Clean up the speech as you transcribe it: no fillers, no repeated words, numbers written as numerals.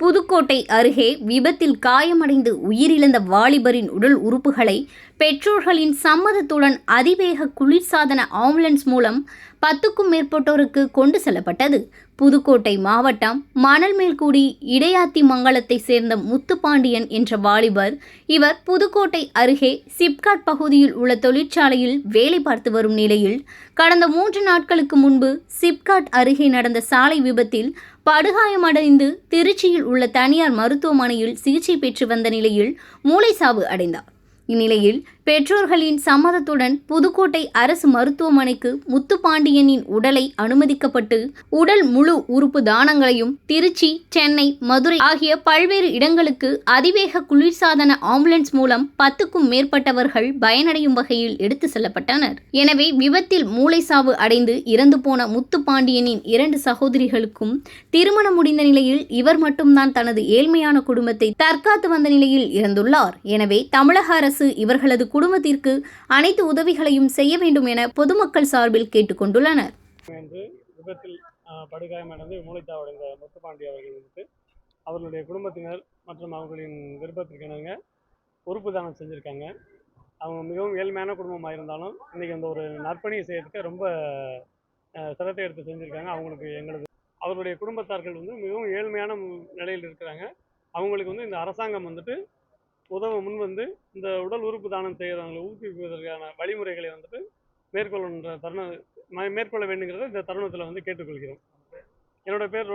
புதுக்கோட்டை அருகே விபத்தில் காயமடைந்து உயிரிழந்த வாலிபரின் உடல் உறுப்புகளை பெற்றோர்களின் சம்மதத்துடன் அதிவேக குளிர்சாதன ஆம்புலன்ஸ் மூலம் 10க்கும் மேற்பட்டோருக்கு கொண்டு செல்லப்பட்டது. புதுக்கோட்டை மாவட்டம் மணல்மேல்குடி இடையாத்தி மங்கலத்தை சேர்ந்த முத்துப்பாண்டியன் என்ற வாலிபர். இவர் புதுக்கோட்டை அருகே சிப்காட் பகுதியில் உள்ள தொழிற்சாலையில் வேலை பார்த்து வரும் நிலையில் கடந்த 3 நாட்களுக்கு முன்பு சிப்காட் அருகே நடந்த சாலை விபத்தில் படுகாயமடைந்து திருச்சியில் உள்ள தனியார் மருத்துவமனையில் சிகிச்சை பெற்று வந்த நிலையில் மூளைச்சாவு அடைந்தார். இந்நிலையில் பெற்றோர்களின் சம்மதத்துடன் புதுக்கோட்டை அரசு மருத்துவமனைக்கு முத்துப்பாண்டியனின் உடலை அனுமதிக்கப்பட்டு உடல் முழு உறுப்பு தானங்களையும் திருச்சி, சென்னை, மதுரை ஆகிய பல்வேறு இடங்களுக்கு அதிவேக குளிர்சாதன ஆம்புலன்ஸ் மூலம் 10க்கும் மேற்பட்டவர்கள் பயனடையும் வகையில் எடுத்து செல்லப்பட்டனர். எனவே விபத்தில் மூளைச்சாவு அடைந்து இறந்து போன முத்துப்பாண்டியனின் 2 சகோதரிகளுக்கும் திருமணம் முடிந்த நிலையில் இவர் மட்டும்தான் தனது ஏழ்மையான குடும்பத்தை தற்காத்து வந்த நிலையில் இறந்துள்ளார். எனவே தமிழக அரசு இவர்களது குடும்பத்திற்கு அனைத்து உதவிகளையும் செய்ய வேண்டும் என பொதுமக்கள் சார்பில் கேட்டுக்கொண்டுள்ளனர். விபத்தில் படுகாயமடைந்து மூளைச்சாவடைந்த முத்துப்பாண்டி அவர்கள் அவர்களுடைய குடும்பத்தினர் மற்றும் அவர்களின் விருப்பத்திற்கிணங்க உறுப்பு தானம் செஞ்சுருக்காங்க. அவங்க மிகவும் ஏழ்மையான குடும்பமாக இருந்தாலும் இன்றைக்கி அந்த ஒரு நற்பணியை செய்யறதுக்கு ரொம்ப சிரத்தை எடுத்து செஞ்சுருக்காங்க. அவர்களுடைய குடும்பத்தார்கள் மிகவும் ஏழ்மையான நிலையில் இருக்கிறாங்க. அவங்களுக்கு இந்த அரசாங்கம் உதவ முன் இந்த உடல் உறுப்பு தானம் செய்கிறவங்களை ஊக்குவிப்பதற்கான வழிமுறைகளை மேற்கொள்ள வேண்டுங்கிறத இந்த தருணத்தில் கேட்டுக்கொள்கிறோம். என்னோட பேர்